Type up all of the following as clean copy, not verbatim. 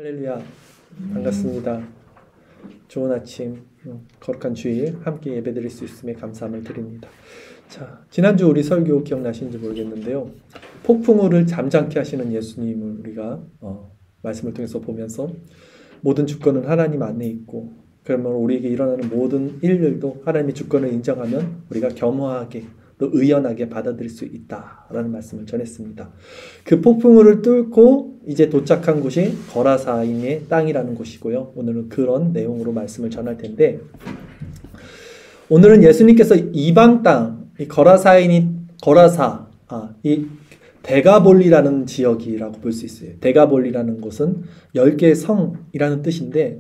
할렐루야, 반갑습니다. 좋은 아침, 거룩한 주일 함께 예배드릴 수 있음에 감사함을 드립니다. 자, 지난주 우리 설교 기억나시는지 모르겠는데요. 폭풍우를 잠잠케 하시는 예수님을 우리가 말씀을 통해서 보면서 모든 주권은 하나님 안에 있고, 그러면 우리에게 일어나는 모든 일들도 하나님의 주권을 인정하면 우리가 겸허하게 또 의연하게 받아들일 수 있다라는 말씀을 전했습니다. 그 폭풍우를 뚫고 이제 도착한 곳이 거라사인의 땅이라는 곳이고요. 오늘은 그런 내용으로 말씀을 전할 텐데, 오늘은 예수님께서 이방 땅, 이 이 데가볼리라는 지역이라고 볼 수 있어요. 데가볼리라는 곳은 10개의 성이라는 뜻인데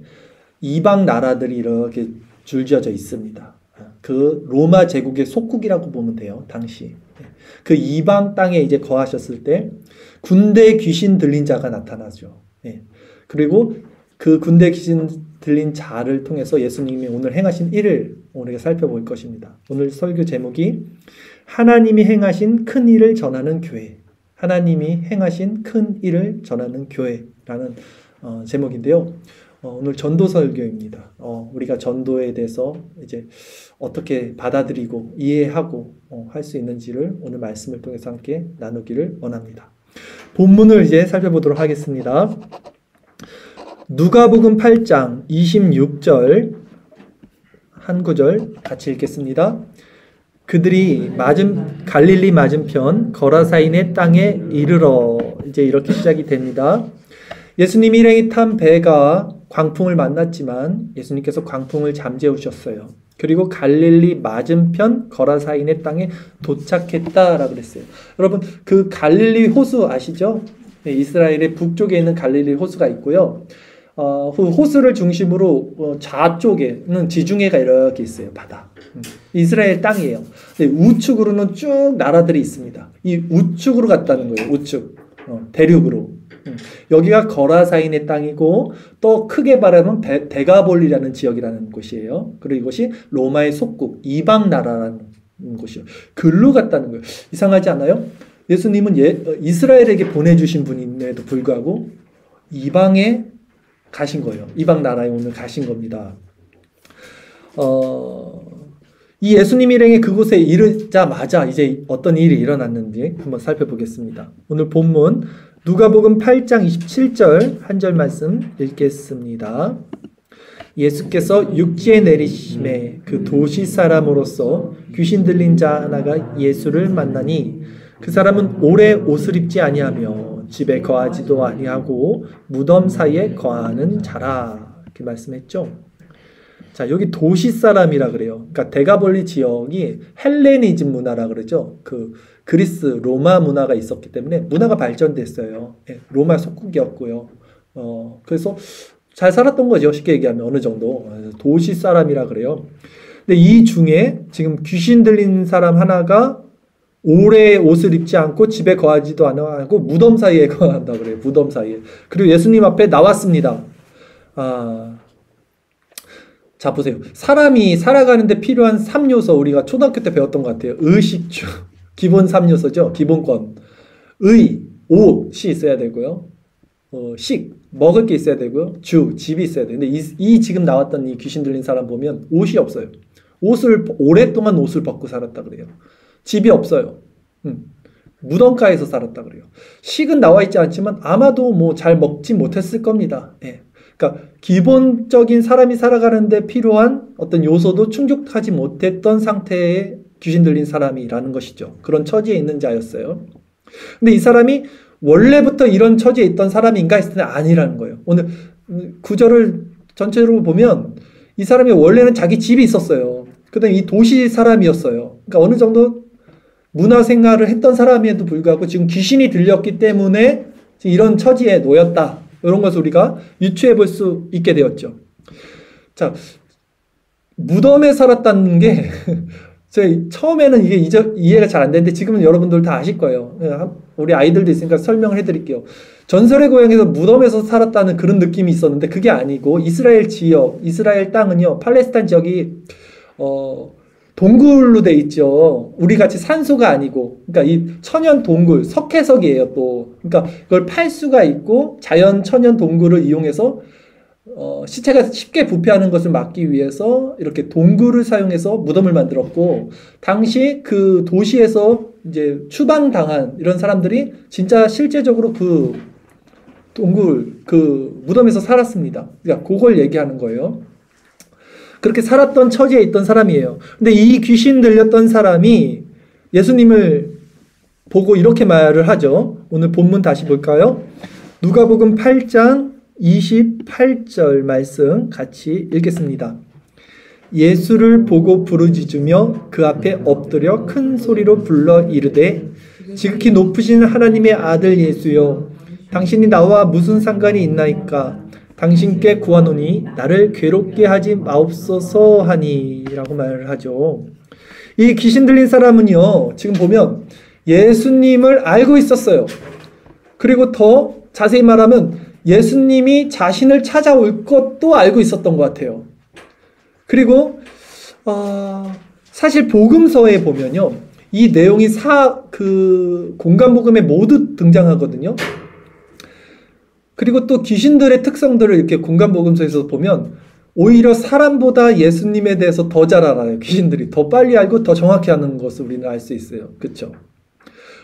이방 나라들이 이렇게 줄지어져 있습니다. 그 로마 제국의 속국이라고 보면 돼요. 당시 그 이방 땅에 이제 거하셨을 때 군대 귀신 들린 자가 나타나죠. 그리고 그 군대 귀신 들린 자를 통해서 예수님이 오늘 행하신 일을 우리가 살펴볼 것입니다. 오늘 설교 제목이 하나님이 행하신 큰 일을 전하는 교회, 하나님이 행하신 큰 일을 전하는 교회라는 제목인데요. 오늘 전도 설교입니다. 우리가 전도에 대해서 이제 어떻게 받아들이고 이해하고 할 수 있는지를 오늘 말씀을 통해서 함께 나누기를 원합니다. 본문을 이제 살펴보도록 하겠습니다. 누가복음 8장 26절 한 구절 같이 읽겠습니다. 그들이 갈릴리 맞은편 거라사인의 땅에 이르러, 이제 이렇게 시작이 됩니다. 예수님이 일행이 탄 배가 광풍을 만났지만 예수님께서 광풍을 잠재우셨어요. 그리고 갈릴리 맞은편 거라사인의 땅에 도착했다라고 그랬어요. 여러분, 그 갈릴리 호수 아시죠? 이스라엘의 북쪽에 있는 갈릴리 호수가 있고요. 그 호수를 중심으로 좌쪽에는 지중해가 이렇게 있어요. 바다. 이스라엘 땅이에요. 우측으로는 쭉 나라들이 있습니다. 이 우측으로 갔다는 거예요. 우측. 대륙으로. 여기가 거라사인의 땅이고, 또 크게 말하면 데가볼리라는 지역이라는 곳이에요. 그리고 이것이 로마의 속국, 이방 나라라는 곳이요. 글로 갔다는 거예요. 이상하지 않아요? 예수님은 이스라엘에게 보내주신 분임에도 불구하고 이방에 가신 거예요. 이방 나라에 오늘 가신 겁니다. 이 예수님 일행이 그곳에 이르자마자 이제 어떤 일이 일어났는지 한번 살펴보겠습니다. 오늘 본문 누가복음 8장 27절 한 절 말씀 읽겠습니다. 예수께서 육지에 내리심에 그 도시 사람으로서 귀신 들린 자 하나가 예수를 만나니 그 사람은 오래 옷을 입지 아니하며 집에 거하지도 아니하고 무덤 사이에 거하는 자라, 이렇게 말씀했죠. 자, 여기 도시 사람이라 그래요. 그러니까 데가볼리 지역이 헬레니즘 문화라 그러죠. 그 그리스 로마 문화가 있었기 때문에 문화가 발전됐어요. 로마 속국이었고요. 그래서 잘 살았던 거죠. 쉽게 얘기하면 어느 정도. 도시 사람이라 그래요. 근데 이 중에 지금 귀신 들린 사람 하나가 오래 옷을 입지 않고 집에 거하지도 않고 무덤 사이에 거한다 그래요. 무덤 사이에. 그리고 예수님 앞에 나왔습니다. 자, 보세요. 사람이 살아가는데 필요한 3요소, 우리가 초등학교 때 배웠던 것 같아요. 의식주, 기본 3요소죠. 기본권. 의, 옷이 있어야 되고요. 식, 먹을 게 있어야 되고요. 주, 집이 있어야 돼요. 근데 이 지금 나왔던 이 귀신 들린 사람 보면 옷이 없어요. 오랫동안 옷을 벗고 살았다 그래요. 집이 없어요. 무덤가에서 살았다 그래요. 식은 나와 있지 않지만 아마도 뭐 잘 먹지 못했을 겁니다. 그러니까 기본적인 사람이 살아가는데 필요한 어떤 요소도 충족하지 못했던 상태의 귀신 들린 사람이라는 것이죠. 그런 처지에 있는 자였어요. 근데 이 사람이 원래부터 이런 처지에 있던 사람인가 했을 때 아니라는 거예요. 오늘 구절을 전체로 보면 이 사람이 원래는 자기 집이 있었어요. 그다음에 이 도시 사람이었어요. 그러니까 어느 정도 문화 생활을 했던 사람에도 불구하고 지금 귀신이 들렸기 때문에 이런 처지에 놓였다. 이런 것을 우리가 유추해 볼 수 있게 되었죠. 자, 무덤에 살았다는 게 저희 처음에는 이게 이해가 잘 안 되는데 지금은 여러분들 다 아실 거예요. 우리 아이들도 있으니까 설명을 해드릴게요. 전설의 고향에서 무덤에서 살았다는 그런 느낌이 있었는데 그게 아니고 이스라엘 지역, 이스라엘 땅은요, 팔레스타인 지역이 동굴로 돼 있죠. 우리 같이 산소가 아니고, 그러니까 이 천연 동굴, 석회석이에요 또. 그러니까 그걸 팔 수가 있고 자연 천연 동굴을 이용해서 시체가 쉽게 부패하는 것을 막기 위해서 이렇게 동굴을 사용해서 무덤을 만들었고, 당시 그 도시에서 이제 추방당한 이런 사람들이 진짜 실제적으로 그 동굴, 그 무덤에서 살았습니다. 그러니까 그걸 얘기하는 거예요. 그렇게 살았던 처지에 있던 사람이에요. 근데 이 귀신 들렸던 사람이 예수님을 보고 이렇게 말을 하죠. 오늘 본문 다시 볼까요? 누가복음 8장 28절 말씀 같이 읽겠습니다. 예수를 보고 부르짖으며 그 앞에 엎드려 큰 소리로 불러 이르되 지극히 높으신 하나님의 아들 예수여, 당신이 나와 무슨 상관이 있나이까? 당신께 구하노니 나를 괴롭게 하지 마옵소서 하니 라고 말을 하죠. 이 귀신 들린 사람은요, 지금 보면 예수님을 알고 있었어요. 그리고 더 자세히 말하면 예수님이 자신을 찾아올 것도 알고 있었던 것 같아요. 그리고 사실 복음서에 보면요, 이 내용이 공간복음에 모두 등장하거든요. 그리고 또 귀신들의 특성들을 이렇게 공간복음서에서 보면 오히려 사람보다 예수님에 대해서 더 잘 알아요. 귀신들이 더 빨리 알고 더 정확히 아는 것을 우리는 알 수 있어요. 그렇죠?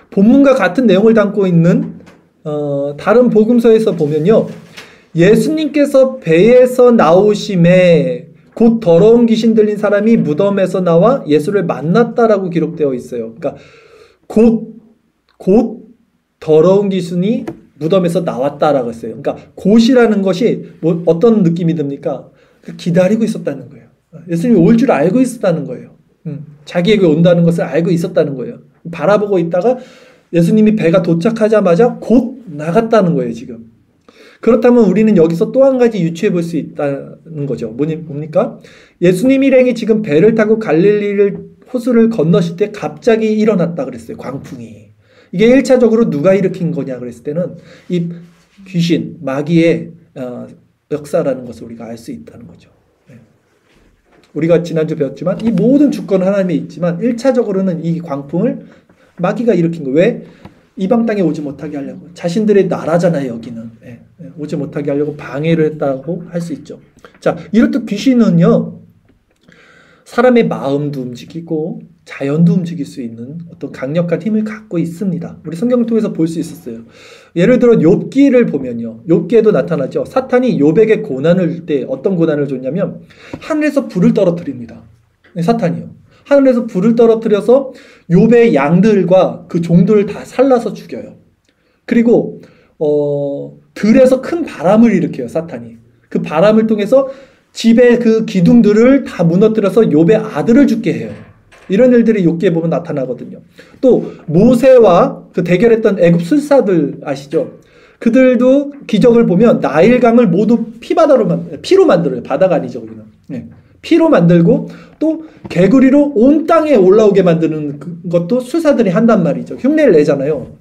본문과 같은 내용을 담고 있는 다른 복음서에서 보면요, 예수님께서 배에서 나오심에 곧 더러운 귀신 들린 사람이 무덤에서 나와 예수를 만났다라고 기록되어 있어요. 그러니까 곧 더러운 귀신이 무덤에서 나왔다라고 했어요. 그러니까 곧이라는 것이 어떤 느낌이 듭니까? 기다리고 있었다는 거예요. 예수님이 올 줄 알고 있었다는 거예요. 자기에게 온다는 것을 알고 있었다는 거예요. 바라보고 있다가 예수님이 배가 도착하자마자 곧 나갔다는 거예요, 지금. 그렇다면 우리는 여기서 또 한 가지 유추해 볼 수 있다는 거죠. 뭡니까? 예수님 일행이 지금 배를 타고 갈릴리를 호수를 건너실 때 갑자기 일어났다 그랬어요. 광풍이. 이게 1차적으로 누가 일으킨 거냐 그랬을 때는 이 귀신, 마귀의 역사라는 것을 우리가 알 수 있다는 거죠. 우리가 지난주 배웠지만 이 모든 주권은 하나님에 있지만 1차적으로는 이 광풍을 마귀가 일으킨 거예요. 왜? 이방 땅에 오지 못하게 하려고. 자신들의 나라잖아요, 여기는. 오지 못하게 하려고 방해를 했다고 할 수 있죠. 자, 이렇듯 귀신은요, 사람의 마음도 움직이고 자연도 움직일 수 있는 어떤 강력한 힘을 갖고 있습니다. 우리 성경을 통해서 볼 수 있었어요. 예를 들어 욥기를 보면요, 욥기에도 나타나죠. 사탄이 욥에게 고난을 줄 때 어떤 고난을 줬냐면 하늘에서 불을 떨어뜨립니다. 사탄이요. 하늘에서 불을 떨어뜨려서 욥의 양들과 그 종들을 다 살라서 죽여요. 그리고 들에서 큰 바람을 일으켜요, 사탄이. 그 바람을 통해서 집의 그 기둥들을 다 무너뜨려서 욥의 아들을 죽게 해요. 이런 일들이 욥기에 보면 나타나거든요. 또 모세와 그 대결했던 애굽 술사들 아시죠? 그들도 기적을 보면 나일강을 모두 피로 만들어요. 바다가 아니죠, 거기는. 피로 만들고 또 개구리로 온 땅에 올라오게 만드는 것도 술사들이 한단 말이죠. 흉내를 내잖아요.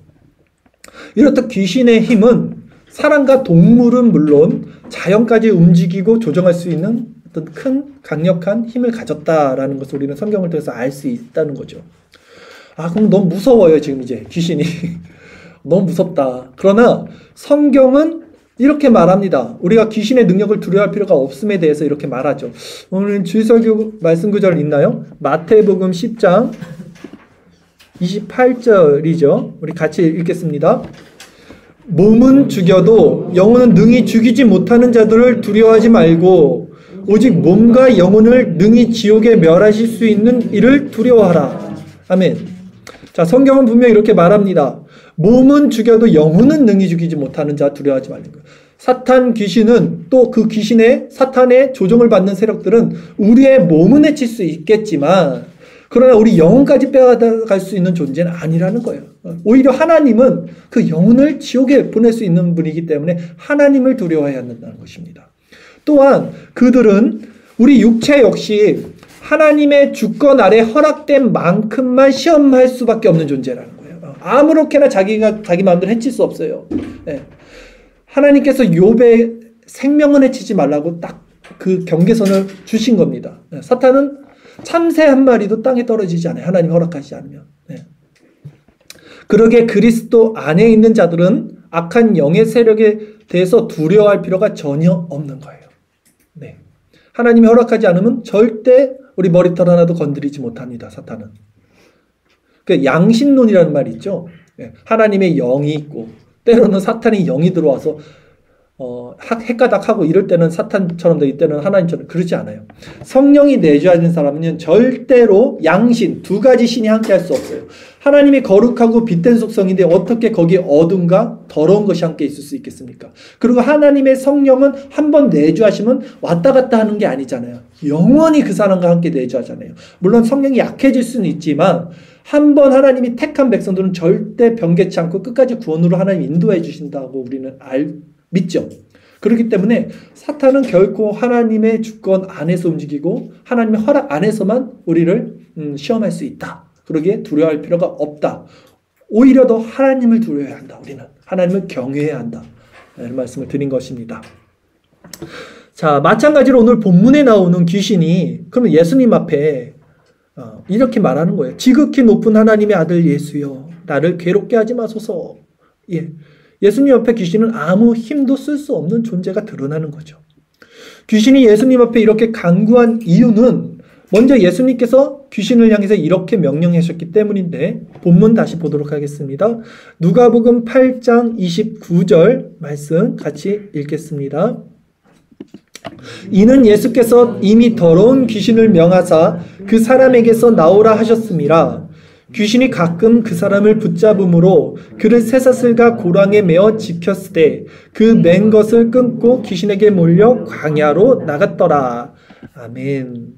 이렇듯 귀신의 힘은 사람과 동물은 물론 자연까지 움직이고 조정할 수 있는 어떤 큰 강력한 힘을 가졌다라는 것을 우리는 성경을 통해서 알 수 있다는 거죠. 그럼 너무 무서워요, 지금 이제 귀신이. 너무 무섭다. 그러나 성경은 이렇게 말합니다. 우리가 귀신의 능력을 두려워할 필요가 없음에 대해서 이렇게 말하죠. 오늘 주일설교 말씀 구절 있나요? 마태복음 10장 28절이죠. 우리 같이 읽겠습니다. 몸은 죽여도 영혼은 능히 죽이지 못하는 자들을 두려워하지 말고 오직 몸과 영혼을 능히 지옥에 멸하실 수 있는 이를 두려워하라. 아멘. 자, 성경은 분명히 이렇게 말합니다. 몸은 죽여도 영혼은 능히 죽이지 못하는 자 두려워하지 말는 거예요. 사탄 귀신은 또 그 귀신의 사탄의 조종을 받는 세력들은 우리의 몸은 해칠 수 있겠지만 그러나 우리 영혼까지 빼앗아갈 수 있는 존재는 아니라는 거예요. 오히려 하나님은 그 영혼을 지옥에 보낼 수 있는 분이기 때문에 하나님을 두려워해야 한다는 것입니다. 또한 그들은 우리 육체 역시 하나님의 주권 아래 허락된 만큼만 시험할 수밖에 없는 존재라는 거예요. 아무렇게나 자기 마음대로 해칠 수 없어요. 하나님께서 욥의 생명은 해치지 말라고 딱 그 경계선을 주신 겁니다. 사탄은 참새 한 마리도 땅에 떨어지지 않아요. 하나님 허락하시지 않으면. 네. 그러게 그리스도 안에 있는 자들은 악한 영의 세력에 대해서 두려워할 필요가 전혀 없는 거예요. 네. 하나님이 허락하지 않으면 절대 우리 머리털 하나도 건드리지 못합니다. 사탄은. 그 양심론이라는 말이 있죠. 네. 하나님의 영이 있고 때로는 사탄의 영이 들어와서 헷가닥하고 이럴 때는 사탄처럼 되고 이때는 하나님처럼 그러지 않아요. 성령이 내주하는 사람은 절대로 양신, 두 가지 신이 함께 할 수 없어요. 하나님이 거룩하고 빛된 속성인데 어떻게 거기에 어둠과 더러운 것이 함께 있을 수 있겠습니까? 그리고 하나님의 성령은 한번 내주하시면 왔다 갔다 하는 게 아니잖아요. 영원히 그 사람과 함께 내주하잖아요. 물론 성령이 약해질 수는 있지만 한번 하나님이 택한 백성들은 절대 변개치 않고 끝까지 구원으로 하나님 인도해 주신다고 우리는 믿죠. 그렇기 때문에 사탄은 결코 하나님의 주권 안에서 움직이고 하나님의 허락 안에서만 우리를 시험할 수 있다. 그러기에 두려워할 필요가 없다. 오히려 더 하나님을 두려워해야 한다. 우리는 하나님을 경외해야 한다. 이런 말씀을 드린 것입니다. 자, 마찬가지로 오늘 본문에 나오는 귀신이 그러면 예수님 앞에 이렇게 말하는 거예요. 지극히 높은 하나님의 아들 예수여, 나를 괴롭게 하지 마소서. 예. 예수님 앞에 귀신은 아무 힘도 쓸 수 없는 존재가 드러나는 거죠. 귀신이 예수님 앞에 이렇게 간구한 이유는 먼저 예수님께서 귀신을 향해서 이렇게 명령하셨기 때문인데 본문 다시 보도록 하겠습니다. 누가복음 8장 29절 말씀 같이 읽겠습니다. 이는 예수께서 이미 더러운 귀신을 명하사 그 사람에게서 나오라 하셨음이라. 귀신이 가끔 그 사람을 붙잡음으로 그를 쇠사슬과 고랑에 매어 집혔으되 그 맨 것을 끊고 귀신에게 몰려 광야로 나갔더라. 아멘.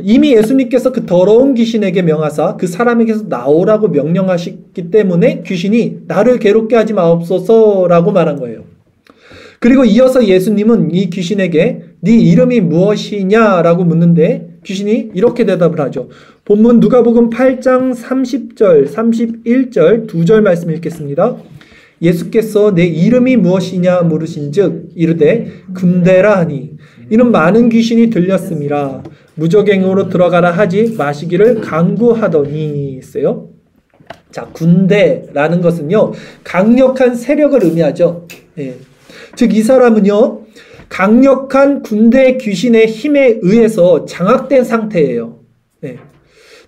이미 예수님께서 그 더러운 귀신에게 명하사 그 사람에게서 나오라고 명령하셨기 때문에 귀신이 나를 괴롭게 하지 마옵소서라고 말한 거예요. 그리고 이어서 예수님은 이 귀신에게 네 이름이 무엇이냐라고 묻는데 귀신이 이렇게 대답을 하죠. 본문 누가복음 8장 30절, 31절 두 절 말씀 읽겠습니다. 예수께서 내 이름이 무엇이냐 물으신즉 이르되 군대라 하니 이는 많은 귀신이 들렸음이라. 무저갱으로 들어가라 하지 마시기를 강구하더니 있어요. 자, 군대라는 것은요 강력한 세력을 의미하죠. 예. 즉 이 사람은요 강력한 군대 귀신의 힘에 의해서 장악된 상태예요. 네.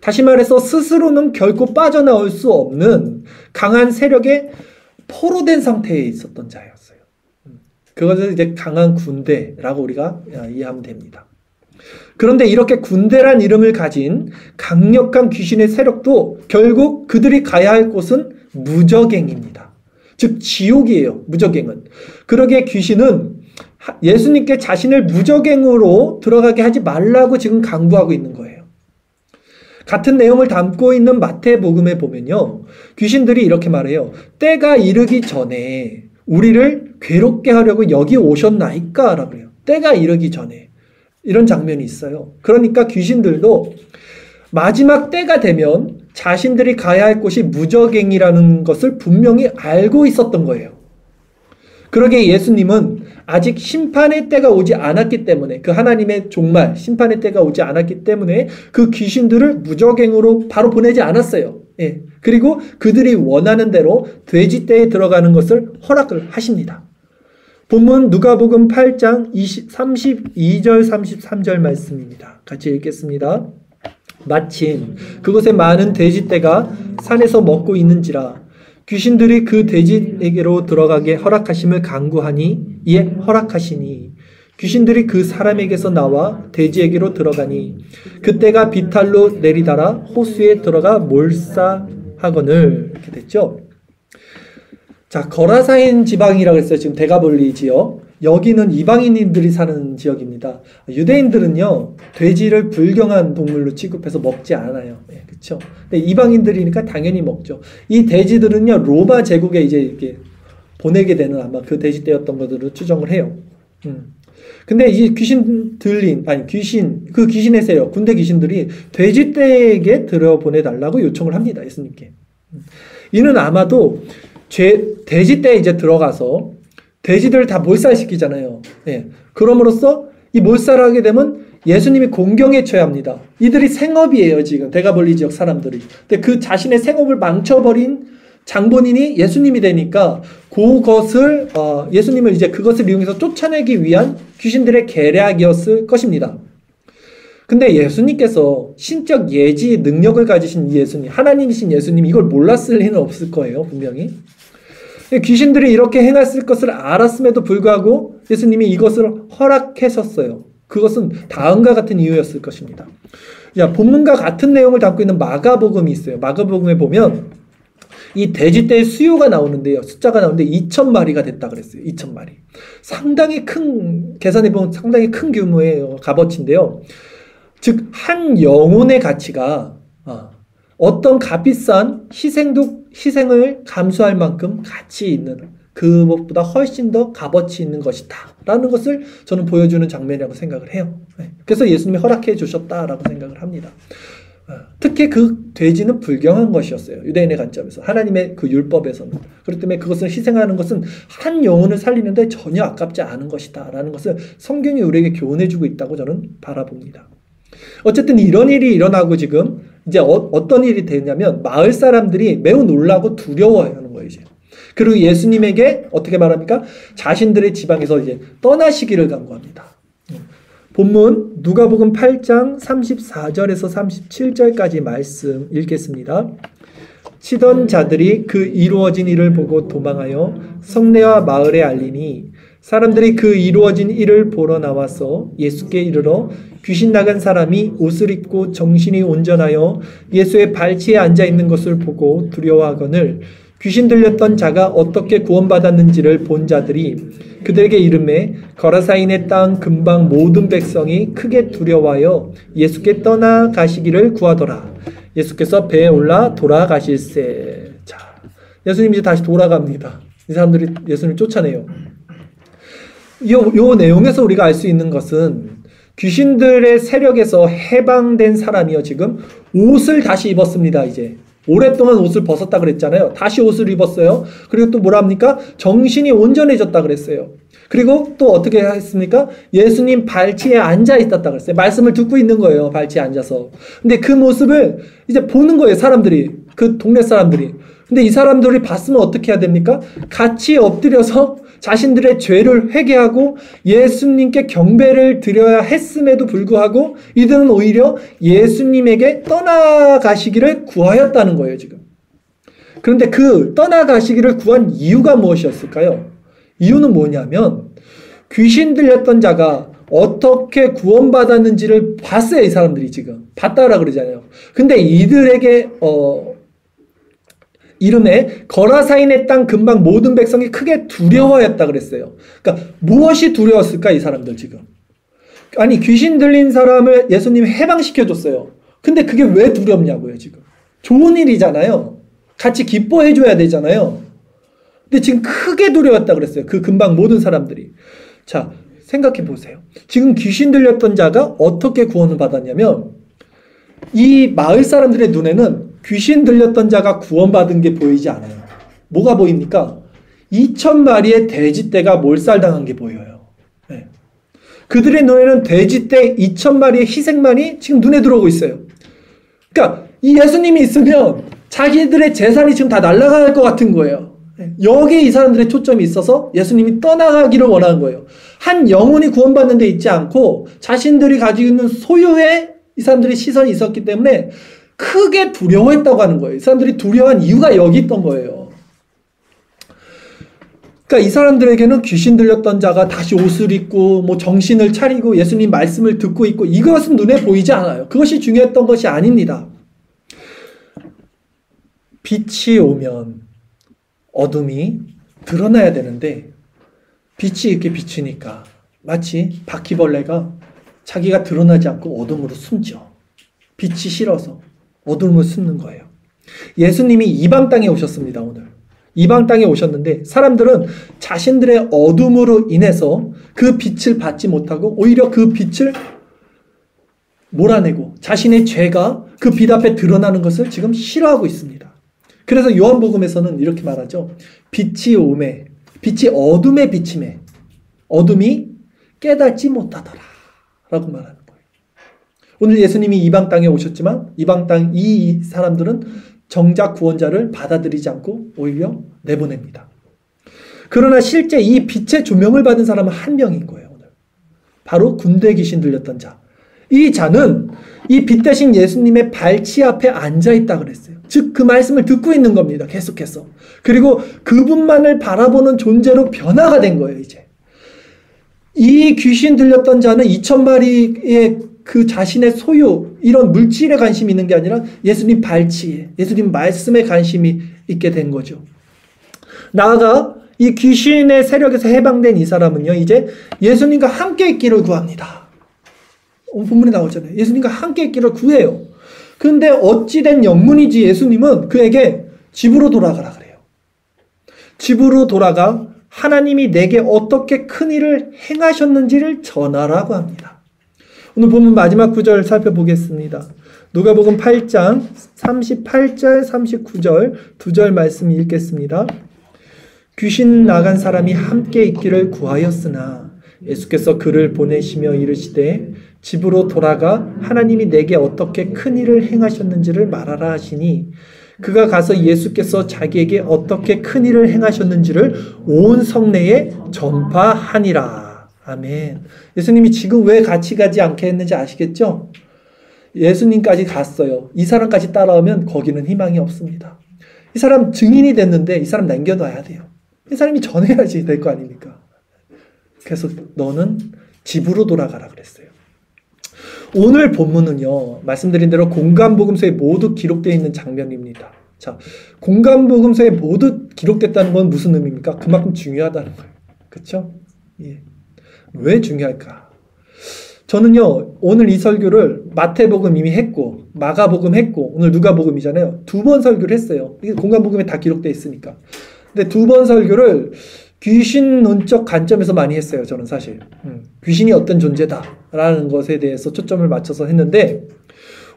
다시 말해서 스스로는 결코 빠져나올 수 없는 강한 세력에 포로된 상태에 있었던 자였어요. 그것을 이제 강한 군대라고 우리가 이해하면 됩니다. 그런데 이렇게 군대란 이름을 가진 강력한 귀신의 세력도 결국 그들이 가야 할 곳은 무저갱입니다. 즉 지옥이에요. 무저갱은. 그러기에 귀신은 예수님께 자신을 무저갱으로 들어가게 하지 말라고 지금 강구하고 있는 거예요. 같은 내용을 담고 있는 마태복음에 보면요. 귀신들이 이렇게 말해요. 때가 이르기 전에 우리를 괴롭게 하려고 여기 오셨나이까? 라고 해요. 때가 이르기 전에. 이런 장면이 있어요. 그러니까 귀신들도 마지막 때가 되면 자신들이 가야 할 곳이 무저갱이라는 것을 분명히 알고 있었던 거예요. 그러기에 예수님은 아직 심판의 때가 오지 않았기 때문에 그 하나님의 종말 심판의 때가 오지 않았기 때문에 그 귀신들을 무저갱으로 바로 보내지 않았어요. 예. 그리고 그들이 원하는 대로 돼지떼에 들어가는 것을 허락을 하십니다. 본문 누가복음 8장 32절 33절 말씀입니다. 같이 읽겠습니다. 마침 그곳에 많은 돼지떼가 산에서 먹고 있는지라 귀신들이 그 돼지에게로 들어가게 허락하심을 간구하니 이에 허락하시니 귀신들이 그 사람에게서 나와 돼지에게로 들어가니 그때가 비탈로 내리달아 호수에 들어가 몰사하거늘. 이렇게 됐죠. 자, 거라사인 지방이라고 했어요. 지금 데가볼리 지역. 여기는 이방인들이 사는 지역입니다. 유대인들은요 돼지를 불경한 동물로 취급해서 먹지 않아요. 네, 그렇죠. 근데 이방인들이니까 당연히 먹죠. 이 돼지들은요 로마 제국에 이제 이렇게 보내게 되는 아마 그 돼지떼였던 것으로 추정을 해요. 근데 이 그 귀신의 세력, 군대 귀신들이 돼지떼에게 들여보내달라고 요청을 합니다. 예수님께. 이는 아마도 돼지떼에 이제 들어가서 돼지들을 다 몰살시키잖아요. 예. 그럼으로써 이 몰살을 하게 되면 예수님이 공경에 처합니다. 이들이 생업이에요, 지금. 대가벌리 지역 사람들이. 근데 그 자신의 생업을 망쳐버린 장본인이 예수님이 되니까 그것을, 예수님을 이제 그것을 이용해서 쫓아내기 위한 귀신들의 계략이었을 것입니다. 근데 예수님께서 신적 예지 능력을 가지신 예수님, 하나님이신 예수님, 이걸 몰랐을 리는 없을 거예요, 분명히. 귀신들이 이렇게 행했을 것을 알았음에도 불구하고 예수님이 이것을 허락하셨어요. 그것은 다음과 같은 이유였을 것입니다. 자, 본문과 같은 내용을 담고 있는 마가복음이 있어요. 마가복음에 보면 이 돼지떼의 수요가 나오는데요. 숫자가 나오는데 2,000마리가 됐다 그랬어요. 2,000마리. 상당히 큰, 계산해 보면 상당히 큰 규모의 값어치인데요. 즉, 한 영혼의 가치가 어떤 값비싼 희생을 감수할 만큼 가치 있는, 그것보다 훨씬 더 값어치 있는 것이다 라는 것을 저는 보여주는 장면이라고 생각을 해요. 그래서 예수님이 허락해 주셨다라고 생각을 합니다. 특히 그 돼지는 불경한 것이었어요. 유대인의 관점에서, 하나님의 그 율법에서는. 그렇기 때문에 그것을 희생하는 것은 한 영혼을 살리는데 전혀 아깝지 않은 것이다 라는 것을 성경이 우리에게 교훈해 주고 있다고 저는 바라봅니다. 어쨌든 이런 일이 일어나고 지금 이제 어떤 일이 되냐면 마을 사람들이 매우 놀라고 두려워하는 거예요, 이제. 그리고 예수님에게 어떻게 말합니까? 자신들의 지방에서 이제 떠나시기를 간구합니다. 본문 누가복음 8장 34절에서 37절까지 말씀 읽겠습니다. 치던 자들이 그 이루어진 일을 보고 도망하여 성내와 마을에 알리니 사람들이 그 이루어진 일을 보러 나와서 예수께 이르러 귀신 나간 사람이 옷을 입고 정신이 온전하여 예수의 발치에 앉아 있는 것을 보고 두려워하거늘 귀신 들렸던 자가 어떻게 구원받았는지를 본 자들이 그들에게 이르매 거라사인의 땅 근방 모든 백성이 크게 두려워하여 예수께 떠나가시기를 구하더라. 예수께서 배에 올라 돌아가실세. 자, 예수님이 이제 다시 돌아갑니다. 이 사람들이 예수님을 쫓아내요. 요 내용에서 우리가 알 수 있는 것은 귀신들의 세력에서 해방된 사람이요, 지금 옷을 다시 입었습니다. 이제 오랫동안 옷을 벗었다 그랬잖아요. 다시 옷을 입었어요. 그리고 또 뭐라 합니까? 정신이 온전해졌다 그랬어요. 그리고 또 어떻게 했습니까? 예수님 발치에 앉아 있었다 그랬어요. 말씀을 듣고 있는 거예요, 발치에 앉아서. 근데 그 모습을 이제 보는 거예요, 사람들이. 그 동네 사람들이. 근데 이 사람들이 봤으면 어떻게 해야 됩니까? 같이 엎드려서 자신들의 죄를 회개하고 예수님께 경배를 드려야 했음에도 불구하고 이들은 오히려 예수님에게 떠나가시기를 구하였다는 거예요, 지금. 그런데 그 떠나가시기를 구한 이유가 무엇이었을까요? 이유는 뭐냐면 귀신 들렸던 자가 어떻게 구원받았는지를 봤어요, 이 사람들이 지금. 봤다라 그러잖아요. 근데 이들에게 이름에 거라사인의 땅 근방 모든 백성이 크게 두려워했다 그랬어요. 그러니까 무엇이 두려웠을까, 이 사람들 지금. 아니, 귀신 들린 사람을 예수님이 해방시켜줬어요. 근데 그게 왜 두렵냐고요, 지금. 좋은 일이잖아요. 같이 기뻐해줘야 되잖아요. 근데 지금 크게 두려웠다 그랬어요. 그 근방 모든 사람들이. 자, 생각해 보세요. 지금 귀신 들렸던 자가 어떻게 구원을 받았냐면 이 마을 사람들의 눈에는 귀신 들렸던 자가 구원받은 게 보이지 않아요. 뭐가 보입니까? 2,000마리의 돼지떼가 몰살당한 게 보여요. 네. 그들의 눈에는 돼지떼 2,000마리의 희생만이 지금 눈에 들어오고 있어요. 그러니까 이 예수님이 있으면 자기들의 재산이 지금 다 날아갈 것 같은 거예요. 네. 여기에 이 사람들의 초점이 있어서 예수님이 떠나가기를 원하는 거예요. 한 영혼이 구원받는 데 있지 않고 자신들이 가지고 있는 소유에 이 사람들의 시선이 있었기 때문에 크게 두려워했다고 하는 거예요. 이 사람들이 두려워한 이유가 여기 있던 거예요. 그러니까 이 사람들에게는 귀신 들렸던 자가 다시 옷을 입고 뭐 정신을 차리고 예수님 말씀을 듣고 있고 이것은 눈에 보이지 않아요. 그것이 중요했던 것이 아닙니다. 빛이 오면 어둠이 드러나야 되는데 빛이 이렇게 비치니까 마치 바퀴벌레가 자기가 드러나지 않고 어둠으로 숨죠. 빛이 싫어서 어둠을 숨는 거예요. 예수님이 이방 땅에 오셨습니다, 오늘. 이방 땅에 오셨는데 사람들은 자신들의 어둠으로 인해서 그 빛을 받지 못하고 오히려 그 빛을 몰아내고 자신의 죄가 그 빛 앞에 드러나는 것을 지금 싫어하고 있습니다. 그래서 요한복음에서는 이렇게 말하죠. 빛이 오매, 빛이 어둠에 비침에 어둠이 깨닫지 못하더라 라고 말하는 거예요. 오늘 예수님이 이방 땅에 오셨지만 이방 땅 이 사람들은 정작 구원자를 받아들이지 않고 오히려 내보냅니다. 그러나 실제 이 빛의 조명을 받은 사람은 한 명인 거예요. 오늘. 바로 군대 귀신 들렸던 자. 이 자는 이 빛 대신 예수님의 발치 앞에 앉아있다 그랬어요. 즉 그 말씀을 듣고 있는 겁니다. 계속해서. 그리고 그분만을 바라보는 존재로 변화가 된 거예요. 이제. 이 귀신 들렸던 자는 2000마리의 그 자신의 소유, 이런 물질에 관심이 있는 게 아니라 예수님 발치에, 예수님 말씀에 관심이 있게 된 거죠. 나아가 이 귀신의 세력에서 해방된 이 사람은요, 이제 예수님과 함께 있기를 구합니다. 본문에 나오잖아요. 예수님과 함께 있기를 구해요. 그런데 어찌된 영문이지 예수님은 그에게 집으로 돌아가라 그래요. 집으로 돌아가 하나님이 내게 어떻게 큰 일을 행하셨는지를 전하라고 합니다. 오늘 본문 마지막 구절 살펴보겠습니다. 누가복음 8장 38절 39절 두 절 말씀 읽겠습니다. 귀신 나간 사람이 함께 있기를 구하였으나 예수께서 그를 보내시며 이르시되 집으로 돌아가 하나님이 내게 어떻게 큰 일을 행하셨는지를 말하라 하시니 그가 가서 예수께서 자기에게 어떻게 큰 일을 행하셨는지를 온 성내에 전파하니라. 아멘. 예수님이 지금 왜 같이 가지 않게 했는지 아시겠죠? 예수님까지 갔어요. 이 사람까지 따라오면 거기는 희망이 없습니다. 이 사람 증인이 됐는데 이 사람 남겨놔야 돼요. 이 사람이 전해야지 될 거 아닙니까? 그래서 너는 집으로 돌아가라 그랬어요. 오늘 본문은요, 말씀드린 대로 공간복음서에 모두 기록되어 있는 장면입니다. 자, 공간복음서에 모두 기록됐다는 건 무슨 의미입니까? 그만큼 중요하다는 거예요. 그렇죠? 예. 왜 중요할까? 저는요, 오늘 이 설교를 마태복음 이미 했고, 마가복음 했고, 오늘 누가복음이잖아요. 2번 설교를 했어요. 이게 공간복음에 다 기록되어 있으니까. 근데 2번 설교를 귀신론적 관점에서 많이 했어요. 저는 사실. 귀신이 어떤 존재다라는 것에 대해서 초점을 맞춰서 했는데,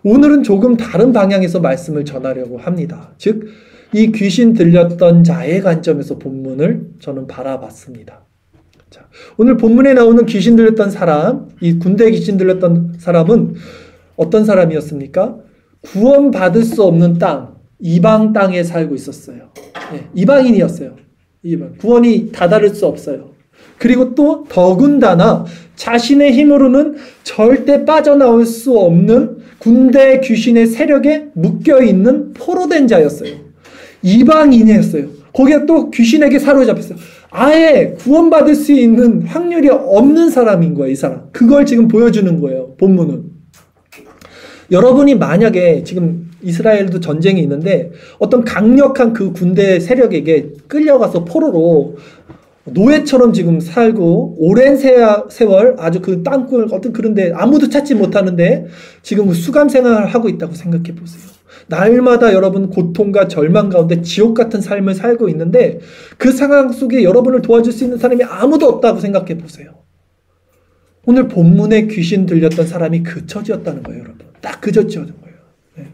오늘은 조금 다른 방향에서 말씀을 전하려고 합니다. 즉, 이 귀신 들렸던 자의 관점에서 본문을 저는 바라봤습니다. 자, 오늘 본문에 나오는 귀신 들렸던 사람, 이 군대 귀신 들렸던 사람은 어떤 사람이었습니까? 구원받을 수 없는 땅, 이방 땅에 살고 있었어요. 네, 이방인이었어요. 구원이 다다를 수 없어요. 그리고 또 더군다나 자신의 힘으로는 절대 빠져나올 수 없는 군대 귀신의 세력에 묶여있는 포로된 자였어요. 이방인이었어요. 거기에 또 귀신에게 사로잡혔어요. 아예 구원받을 수 있는 확률이 없는 사람인 거예요, 이 사람. 그걸 지금 보여주는 거예요, 본문은. 여러분이 만약에 지금 이스라엘도 전쟁이 있는데 어떤 강력한 그 군대 세력에게 끌려가서 포로로 노예처럼 지금 살고 오랜 세월 아주 그 땅굴 어떤 그런데 아무도 찾지 못하는데 지금 수감 생활을 하고 있다고 생각해 보세요. 날마다 여러분 고통과 절망 가운데 지옥 같은 삶을 살고 있는데 그 상황 속에 여러분을 도와줄 수 있는 사람이 아무도 없다고 생각해 보세요. 오늘 본문에 귀신 들렸던 사람이 그 처지였다는 거예요, 여러분. 딱 그 처지였던 거예요. 네.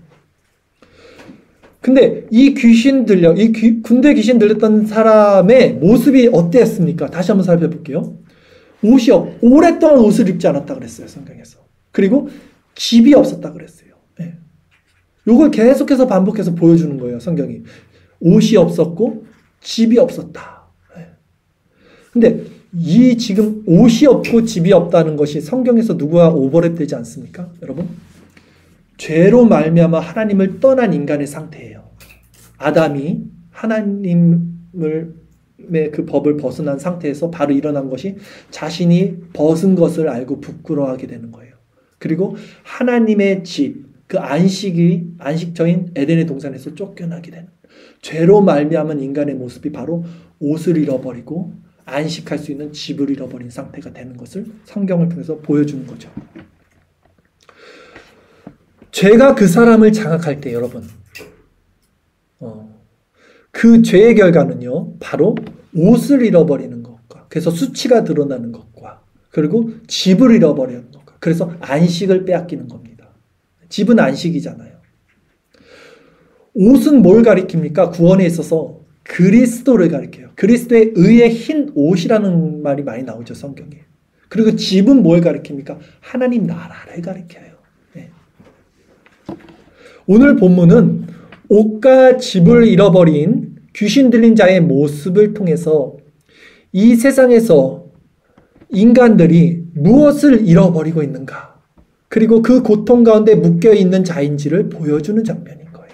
근데 이 군대 귀신 들렸던 사람의 모습이 어땠습니까? 다시 한번 살펴볼게요. 오랫동안 옷을 입지 않았다 그랬어요, 성경에서. 그리고 집이 없었다 그랬어요. 네. 요걸 계속해서 반복해서 보여주는 거예요, 성경이. 옷이 없었고 집이 없었다. 네. 근데 이 지금 옷이 없고 집이 없다는 것이 성경에서 누구와 오버랩되지 않습니까? 여러분? 죄로 말미암아 하나님을 떠난 인간의 상태예요. 아담이 하나님의 그 법을 벗어난 상태에서 바로 일어난 것이 자신이 벗은 것을 알고 부끄러워하게 되는 거예요. 그리고 하나님의 집, 그 안식처인 에덴의 동산에서 쫓겨나게 되는, 죄로 말미암은 인간의 모습이 바로 옷을 잃어버리고 안식할 수 있는 집을 잃어버린 상태가 되는 것을 성경을 통해서 보여주는 거죠. 죄가 그 사람을 장악할 때 여러분, 그 죄의 결과는요, 바로 옷을 잃어버리는 것과, 그래서 수치가 드러나는 것과, 그리고 집을 잃어버리는 것과, 그래서 안식을 빼앗기는 겁니다. 집은 안식이잖아요. 옷은 뭘 가리킵니까? 구원에 있어서 그리스도를 가리켜요. 그리스도의 의의 흰 옷이라는 말이 많이 나오죠, 성경에. 그리고 집은 뭘 가리킵니까? 하나님 나라를 가리켜요. 네. 오늘 본문은 옷과 집을 잃어버린 귀신 들린 자의 모습을 통해서 이 세상에서 인간들이 무엇을 잃어버리고 있는가, 그리고 그 고통 가운데 묶여있는 자인지를 보여주는 장면인 거예요.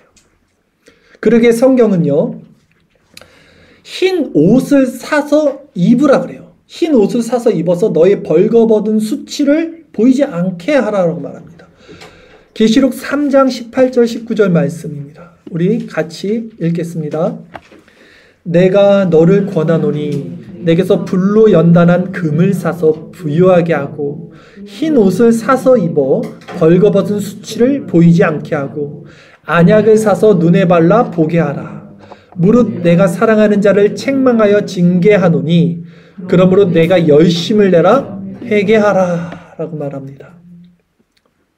그러게 성경은요, 흰 옷을 사서 입으라 그래요. 흰 옷을 사서 입어서 너의 벌거벗은 수치를 보이지 않게 하라고 말합니다. 계시록 3장 18절 19절 말씀입니다. 우리 같이 읽겠습니다. 내가 너를 권하노니 내게서 불로 연단한 금을 사서 부유하게 하고 흰 옷을 사서 입어 벌거벗은 수치를 보이지 않게 하고 안약을 사서 눈에 발라 보게 하라. 무릇 내가 사랑하는 자를 책망하여 징계하노니 그러므로 내가 열심을 내라 회개하라 라고 말합니다.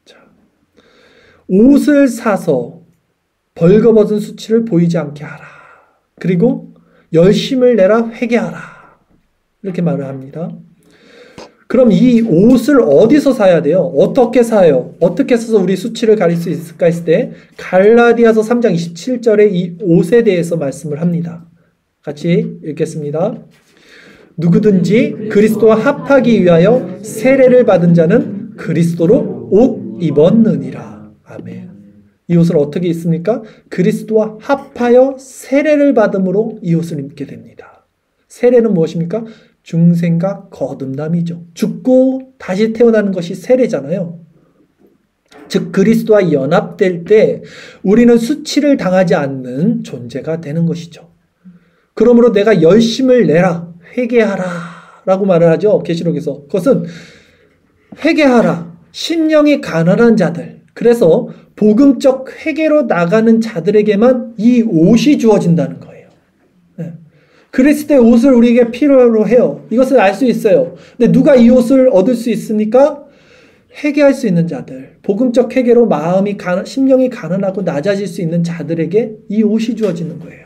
자, 옷을 사서 벌거벗은 수치를 보이지 않게 하라. 그리고 열심을 내라 회개하라. 이렇게 말을 합니다. 그럼 이 옷을 어디서 사야 돼요? 어떻게 사요? 어떻게 써서 우리 수치를 가릴 수 있을까 했을 때 갈라디아서 3장 27절에 이 옷에 대해서 말씀을 합니다. 같이 읽겠습니다. 누구든지 그리스도와 합하기 위하여 세례를 받은 자는 그리스도로 옷 입었느니라. 아멘. 이 옷을 어떻게 입습니까? 그리스도와 합하여 세례를 받음으로 이 옷을 입게 됩니다. 세례는 무엇입니까? 중생과 거듭남이죠. 죽고 다시 태어나는 것이 세례잖아요. 즉 그리스도와 연합될 때 우리는 수치를 당하지 않는 존재가 되는 것이죠. 그러므로 내가 열심을 내라, 회개하라 라고 말을 하죠. 계시록에서. 그것은 회개하라, 심령이 가난한 자들, 그래서 복음적 회개로 나가는 자들에게만 이 옷이 주어진다는 거예요. 그리스도의 옷을 우리에게 필요로 해요. 이것을 알 수 있어요. 근데 누가 이 옷을 얻을 수 있습니까? 회개할 수 있는 자들, 복음적 회개로 심령이 가난하고 낮아질 수 있는 자들에게 이 옷이 주어지는 거예요.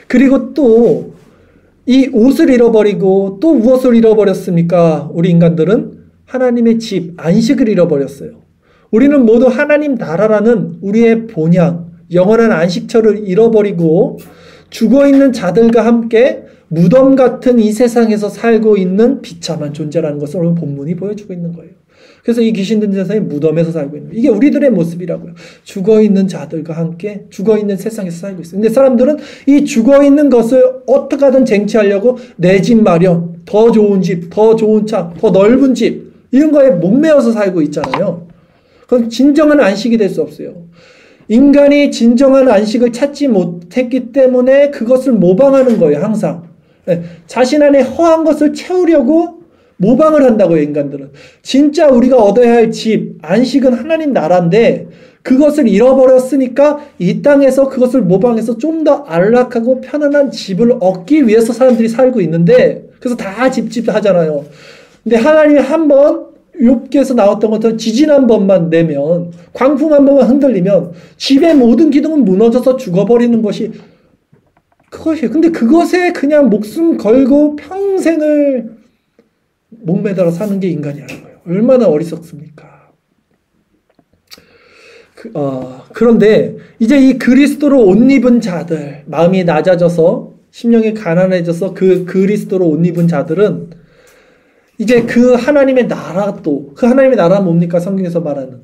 그리고 또 이 옷을 잃어버리고 또 무엇을 잃어버렸습니까? 우리 인간들은 하나님의 집, 안식을 잃어버렸어요. 우리는 모두 하나님 나라라는 우리의 본향, 영원한 안식처를 잃어버리고 죽어있는 자들과 함께 무덤 같은 이 세상에서 살고 있는 비참한 존재라는 것을 오늘 본문이 보여주고 있는 거예요. 그래서 이 귀신 들린 세상이 무덤에서 살고 있는 거예요. 이게 우리들의 모습이라고요. 죽어있는 자들과 함께 죽어있는 세상에서 살고 있어요. 근데 사람들은 이 죽어있는 것을 어떻게 하든 쟁취하려고 내 집 마련, 더 좋은 집, 더 좋은 차, 더 넓은 집, 이런 거에 목매어서 살고 있잖아요. 그건 진정한 안식이 될 수 없어요. 인간이 진정한 안식을 찾지 못했기 때문에 그것을 모방하는 거예요. 항상. 자신 안에 허한 것을 채우려고 모방을 한다고요. 인간들은. 진짜 우리가 얻어야 할 집, 안식은 하나님 나라인데 그것을 잃어버렸으니까 이 땅에서 그것을 모방해서 좀 더 안락하고 편안한 집을 얻기 위해서 사람들이 살고 있는데, 그래서 다 집집 하잖아요. 근데 하나님이 한번 욥기에서 나왔던 것처럼 지진 한 번만 내면, 광풍 한 번만 흔들리면 집의 모든 기둥은 무너져서 죽어버리는 것이 그것이에요. 근데 그것에 그냥 목숨 걸고 평생을 목매달아 사는 게 인간이라는 거예요. 얼마나 어리석습니까? 그런데 이제 이 그리스도로 옷 입은 자들, 마음이 낮아져서 심령이 가난해져서 그 그리스도로 옷 입은 자들은 이제 그 하나님의 나라도, 그 하나님의 나라는 뭡니까? 성경에서 말하는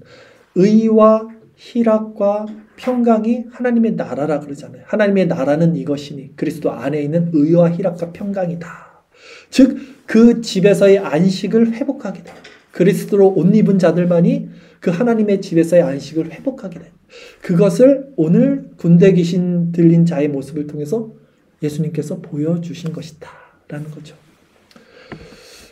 의와 희락과 평강이 하나님의 나라라 그러잖아요. 하나님의 나라는 이것이니 그리스도 안에 있는 의와 희락과 평강이다. 즉 그 집에서의 안식을 회복하게 돼요. 그리스도로 옷 입은 자들만이 그 하나님의 집에서의 안식을 회복하게 돼요. 그것을 오늘 군대 귀신 들린 자의 모습을 통해서 예수님께서 보여주신 것이다 라는 거죠.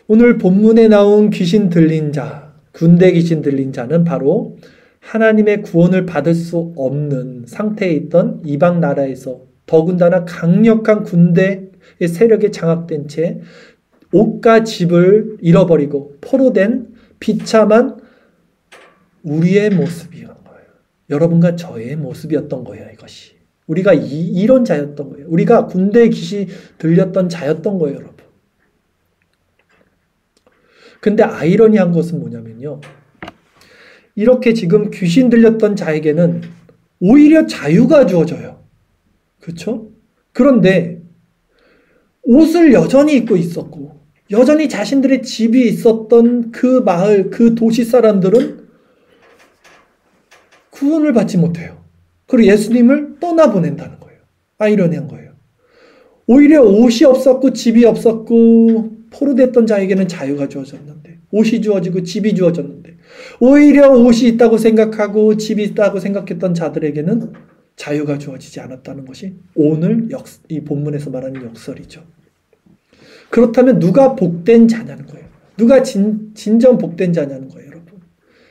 오늘 본문에 나온 귀신 들린 자, 군대 귀신 들린 자는 바로 하나님의 구원을 받을 수 없는 상태에 있던 이방 나라에서 더군다나 강력한 군대의 세력에 장악된 채 옷과 집을 잃어버리고 포로된 비참한 우리의 모습이었던 거예요. 여러분과 저의 모습이었던 거예요. 이것이. 우리가 이런 자였던 거예요. 우리가 군대에 귀신 들렸던 자였던 거예요. 여러분. 근데 아이러니한 것은 뭐냐면요. 이렇게 지금 귀신 들렸던 자에게는 오히려 자유가 주어져요. 그렇죠? 그런데 옷을 여전히 입고 있었고 여전히 자신들의 집이 있었던 그 마을, 그 도시 사람들은 구원을 받지 못해요. 그리고 예수님을 떠나보낸다는 거예요. 아이러니한 거예요. 오히려 옷이 없었고 집이 없었고 포로됐던 자에게는 자유가 주어졌는데, 옷이 주어지고 집이 주어졌는데, 오히려 옷이 있다고 생각하고 집이 있다고 생각했던 자들에게는 자유가 주어지지 않았다는 것이 오늘 이 본문에서 말하는 역설이죠. 그렇다면 누가 복된 자냐는 거예요. 누가 진정 복된 자냐는 거예요, 여러분.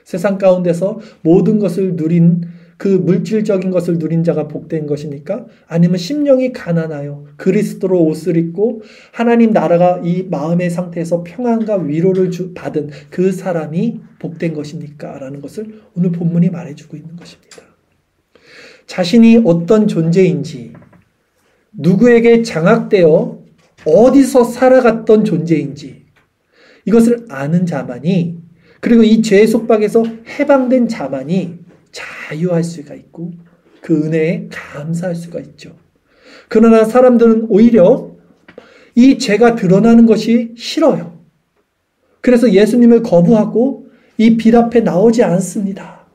세상 가운데서 모든 것을 누린, 그 물질적인 것을 누린 자가 복된 것입니까? 아니면 심령이 가난하여 그리스도로 옷을 입고 하나님 나라가 이 마음의 상태에서 평안과 위로를 받은 그 사람이 복된 것입니까? 라는 것을 오늘 본문이 말해주고 있는 것입니다. 자신이 어떤 존재인지, 누구에게 장악되어 어디서 살아갔던 존재인지 이것을 아는 자만이, 그리고 이 죄의 속박에서 해방된 자만이 자유할 수가 있고 그 은혜에 감사할 수가 있죠. 그러나 사람들은 오히려 이 죄가 드러나는 것이 싫어요. 그래서 예수님을 거부하고 이 빛 앞에 나오지 않습니다.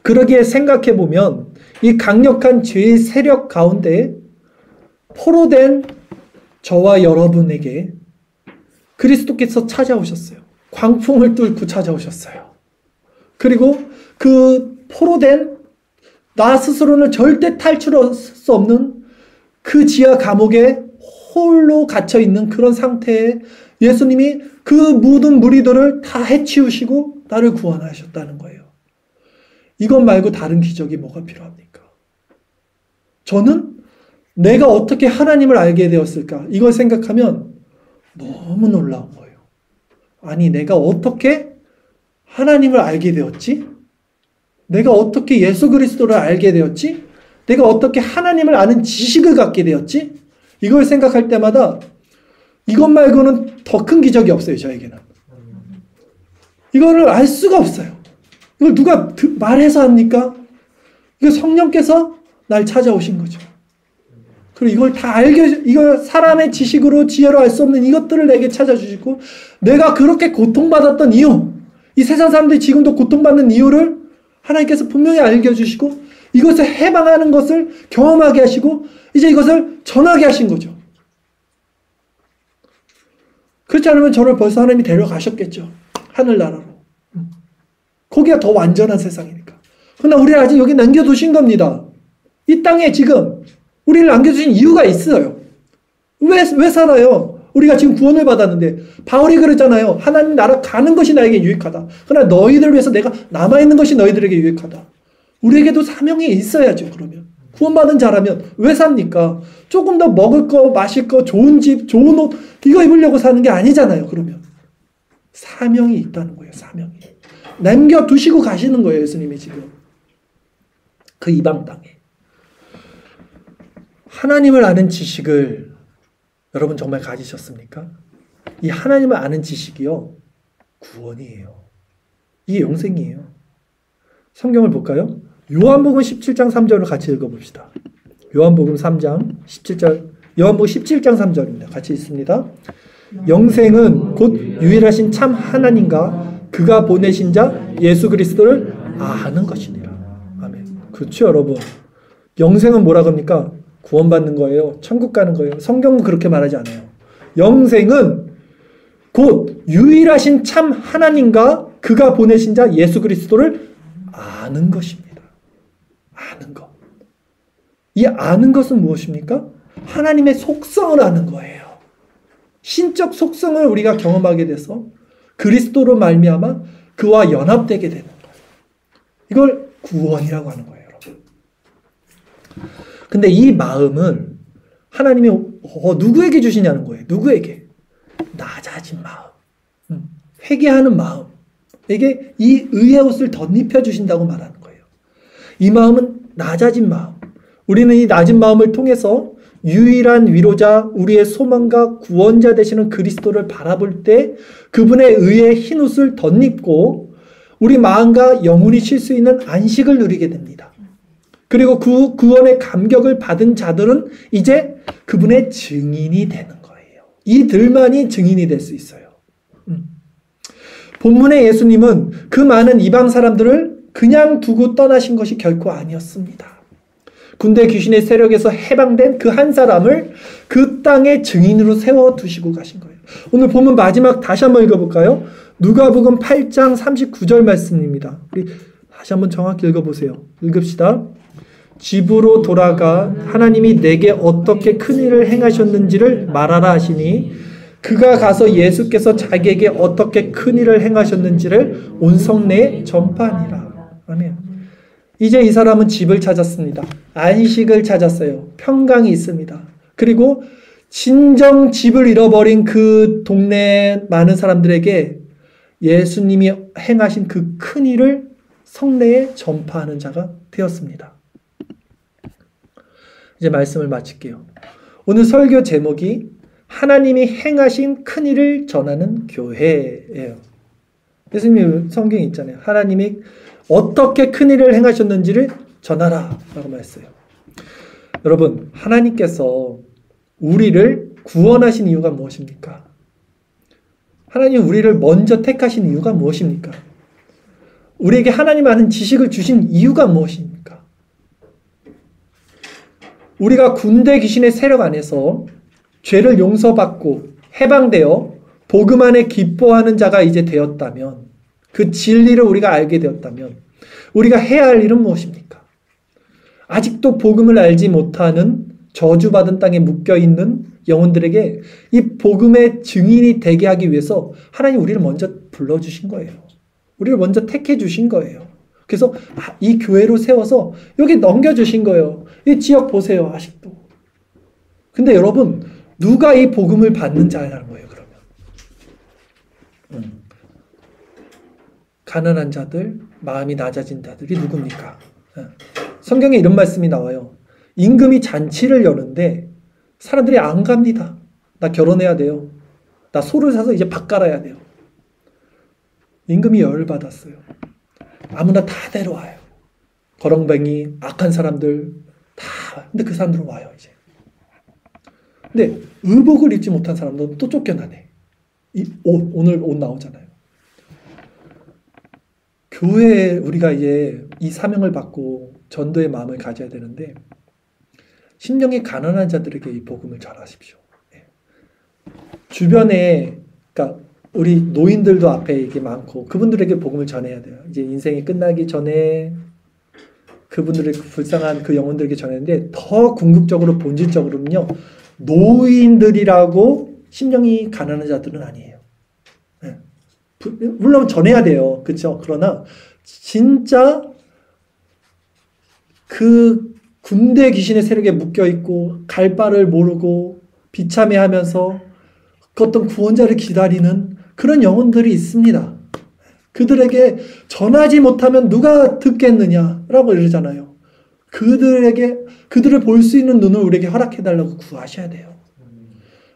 그러기에 생각해보면 이 강력한 죄의 세력 가운데 포로된 저와 여러분에게 그리스도께서 찾아오셨어요. 광풍을 뚫고 찾아오셨어요. 그리고 그 포로된 나 스스로는 절대 탈출할 수 없는 그 지하 감옥에 홀로 갇혀있는 그런 상태에 예수님이 그 모든 무리들을 다 해치우시고 나를 구원하셨다는 거예요. 이것 말고 다른 기적이 뭐가 필요합니까? 저는 내가 어떻게 하나님을 알게 되었을까? 이걸 생각하면 너무 놀라운 거예요. 아니, 내가 어떻게 하나님을 알게 되었지? 내가 어떻게 예수 그리스도를 알게 되었지? 내가 어떻게 하나님을 아는 지식을 갖게 되었지? 이걸 생각할 때마다 이것 말고는 더 큰 기적이 없어요, 저에게는. 이거를 알 수가 없어요. 이걸 누가 말해서 합니까? 이거 성령께서 날 찾아오신 거죠. 그리고 이걸 다 이걸 사람의 지식으로 지혜로 알 수 없는 이것들을 내게 찾아주시고, 내가 그렇게 고통받았던 이유, 이 세상 사람들이 지금도 고통받는 이유를 하나님께서 분명히 알려주시고, 이것을 해방하는 것을 경험하게 하시고, 이제 이것을 전하게 하신 거죠. 그렇지 않으면 저를 벌써 하나님이 데려가셨겠죠. 하늘나라로. 거기가 더 완전한 세상이니까. 그러나 우리를 아직 여기 남겨두신 겁니다. 이 땅에 지금 우리를 남겨주신 이유가 있어요. 왜 살아요? 우리가 지금 구원을 받았는데, 바울이 그랬잖아요. 하나님 나라 가는 것이 나에게 유익하다. 그러나 너희들을 위해서 내가 남아있는 것이 너희들에게 유익하다. 우리에게도 사명이 있어야죠. 그러면 구원받은 자라면 왜 삽니까? 조금 더 먹을 거, 마실 거, 좋은 집, 좋은 옷 이거 입으려고 사는 게 아니잖아요. 그러면 사명이 있다는 거예요. 사명이 남겨두시고 가시는 거예요. 예수님이 지금 그 이방 땅에. 하나님을 아는 지식을 여러분 정말 가지셨습니까? 이 하나님을 아는 지식이요, 구원이에요. 이게 영생이에요. 성경을 볼까요? 요한복음 17장 3절을 같이 읽어봅시다. 요한복음 3장 17절, 요한복음 17장 3절입니다. 같이 읽습니다. 영생은 곧 유일하신 참 하나님과 그가 보내신 자 예수 그리스도를 아는 것이니라. 아멘. 그렇죠, 여러분. 영생은 뭐라고 합니까? 구원받는 거예요. 천국 가는 거예요. 성경은 그렇게 말하지 않아요. 영생은 곧 유일하신 참 하나님과 그가 보내신 자 예수 그리스도를 아는 것입니다. 아는 것. 이 아는 것은 무엇입니까? 하나님의 속성을 아는 거예요. 신적 속성을 우리가 경험하게 돼서 그리스도로 말미암아 그와 연합되게 되는 거예요. 이걸 구원이라고 하는 거예요, 여러분. 근데 이 마음은 하나님이 누구에게 주시냐는 거예요. 누구에게? 낮아진 마음, 회개하는 마음에게 이 의의 옷을 덧입혀 주신다고 말하는 거예요. 이 마음은 낮아진 마음. 우리는 이 낮은 마음을 통해서 유일한 위로자, 우리의 소망과 구원자 되시는 그리스도를 바라볼 때 그분의 의의 흰 옷을 덧입고 우리 마음과 영혼이 쉴 수 있는 안식을 누리게 됩니다. 그리고 그 구원의 감격을 받은 자들은 이제 그분의 증인이 되는 거예요. 이들만이 증인이 될 수 있어요. 본문의 예수님은 그 많은 이방 사람들을 그냥 두고 떠나신 것이 결코 아니었습니다. 군대 귀신의 세력에서 해방된 그 한 사람을 그 땅의 증인으로 세워두시고 가신 거예요. 오늘 본문 마지막 다시 한번 읽어볼까요? 누가복음 8장 39절 말씀입니다. 우리 다시 한번 정확히 읽어보세요. 읽읍시다. 집으로 돌아가 하나님이 내게 어떻게 큰 일을 행하셨는지를 말하라 하시니 그가 가서 예수께서 자기에게 어떻게 큰 일을 행하셨는지를 온 성내에 전파하니라. 아멘. 이제 이 사람은 집을 찾았습니다. 안식을 찾았어요. 평강이 있습니다. 그리고 진정 집을 잃어버린 그 동네 많은 사람들에게 예수님이 행하신 그 큰 일을 성내에 전파하는 자가 되었습니다. 이제 말씀을 마칠게요. 오늘 설교 제목이 하나님이 행하신 큰 일을 전하는 교회예요. 예수님 성경에 있잖아요. 하나님이 어떻게 큰 일을 행하셨는지를 전하라 라고 말했어요. 여러분, 하나님께서 우리를 구원하신 이유가 무엇입니까? 하나님 우리를 먼저 택하신 이유가 무엇입니까? 우리에게 하나님 아는 지식을 주신 이유가 무엇입니까? 우리가 군대 귀신의 세력 안에서 죄를 용서받고 해방되어 복음 안에 기뻐하는 자가 이제 되었다면, 그 진리를 우리가 알게 되었다면 우리가 해야 할 일은 무엇입니까? 아직도 복음을 알지 못하는 저주받은 땅에 묶여있는 영혼들에게 이 복음의 증인이 되게 하기 위해서 하나님 우리를 먼저 불러주신 거예요. 우리를 먼저 택해 주신 거예요. 그래서 이 교회로 세워서 여기 넘겨주신 거예요. 이 지역 보세요. 아직도. 근데 여러분, 누가 이 복음을 받는 자라는 거예요, 그러면? 가난한 자들, 마음이 낮아진 자들이 누굽니까? 성경에 이런 말씀이 나와요. 임금이 잔치를 여는데 사람들이 안 갑니다. 나 결혼해야 돼요. 나 소를 사서 이제 밥 갈아야 돼요. 임금이 열받았어요. 아무나 다 데려와요. 거렁뱅이, 악한 사람들 다. 근데 그 사람들은 와요, 이제. 근데 의복을 입지 못한 사람들은 또 쫓겨나네. 오늘 옷 나오잖아요. 교회에 우리가 이제 이 사명을 받고 전도의 마음을 가져야 되는데, 심령이 가난한 자들에게 이 복음을 전하십시오. 주변에, 그러니까 우리 노인들도 앞에 이게 많고 그분들에게 복음을 전해야 돼요. 이제 인생이 끝나기 전에 그분들의 불쌍한 그 영혼들에게 전했는데, 더 궁극적으로 본질적으로는요, 노인들이라고 심령이 가난한 자들은 아니에요. 물론 전해야 돼요. 그렇죠? 그러나 진짜 그 군대 귀신의 세력에 묶여있고 갈 바를 모르고 비참해하면서 그 어떤 구원자를 기다리는 그런 영혼들이 있습니다. 그들에게 전하지 못하면 누가 듣겠느냐라고 이러잖아요. 그들을 볼 수 있는 눈을 우리에게 허락해달라고 구하셔야 돼요.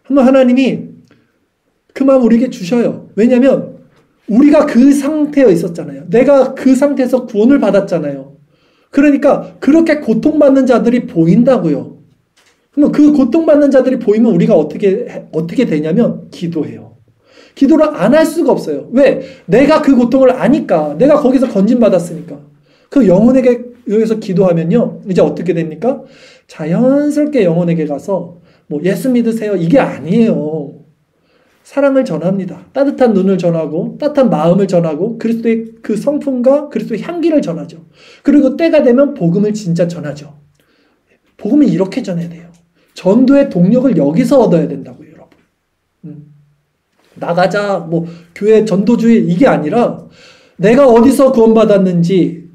한번 하나님이 그 마음 우리에게 주셔요. 왜냐하면 우리가 그 상태에 있었잖아요. 내가 그 상태에서 구원을 받았잖아요. 그러니까 그렇게 고통받는 자들이 보인다고요. 그러면 그 고통받는 자들이 보이면 우리가 어떻게 되냐면 기도해요. 기도를 안 할 수가 없어요. 왜? 내가 그 고통을 아니까. 내가 거기서 건진받았으니까. 그 영혼에게 여기서 기도하면요, 이제 어떻게 됩니까? 자연스럽게 영혼에게 가서 뭐 예수 믿으세요, 이게 아니에요. 사랑을 전합니다. 따뜻한 눈을 전하고 따뜻한 마음을 전하고 그리스도의 그 성품과 그리스도의 향기를 전하죠. 그리고 때가 되면 복음을 진짜 전하죠. 복음을 이렇게 전해야 돼요. 전도의 동력을 여기서 얻어야 된다고요, 여러분. 나가자, 뭐 교회 전도주의 이게 아니라 내가 어디서 구원받았는지,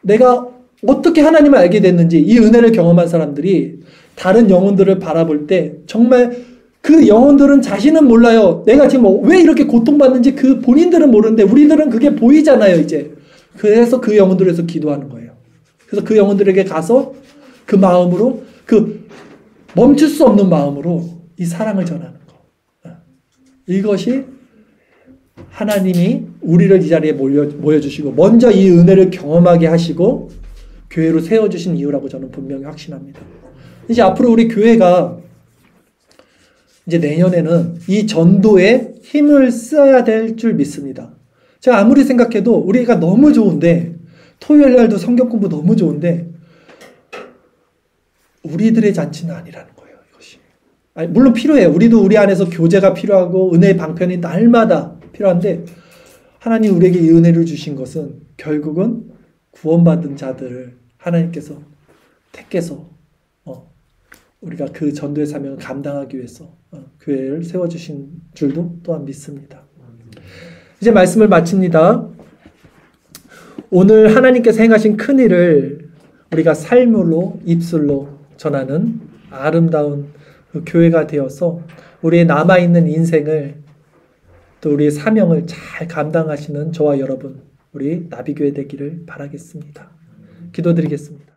내가 어떻게 하나님을 알게 됐는지, 이 은혜를 경험한 사람들이 다른 영혼들을 바라볼 때 정말 그 영혼들은 자신은 몰라요. 내가 지금 왜 이렇게 고통받는지 그 본인들은 모르는데 우리들은 그게 보이잖아요, 이제. 그래서 그 영혼들에서 기도하는 거예요. 그래서 그 영혼들에게 가서 그 마음으로, 그 멈출 수 없는 마음으로 이 사랑을 전하는 거. 이것이 하나님이 우리를 이 자리에 모여주시고 먼저 이 은혜를 경험하게 하시고 교회로 세워주신 이유라고 저는 분명히 확신합니다. 이제 앞으로 우리 교회가 이제 내년에는 이 전도에 힘을 써야 될 줄 믿습니다. 제가 아무리 생각해도 우리가 너무 좋은데 토요일 날도 성경 공부 너무 좋은데 우리들의 잔치는 아니라는 거예요. 이것이. 아니, 물론 필요해요. 우리도 우리 안에서 교제가 필요하고 은혜의 방편이 날마다 필요한데 하나님 우리에게 이 은혜를 주신 것은 결국은 구원받은 자들을 하나님께서 택해서 우리가 그 전도의 사명을 감당하기 위해서 교회를 세워주신 줄도 또한 믿습니다. 이제 말씀을 마칩니다. 오늘 하나님께서 행하신 큰 일을 우리가 삶으로 입술로 전하는 아름다운 교회가 되어서 우리의 남아있는 인생을 또 우리의 사명을 잘 감당하시는 저와 여러분 우리 나비교회 되기를 바라겠습니다. 기도드리겠습니다.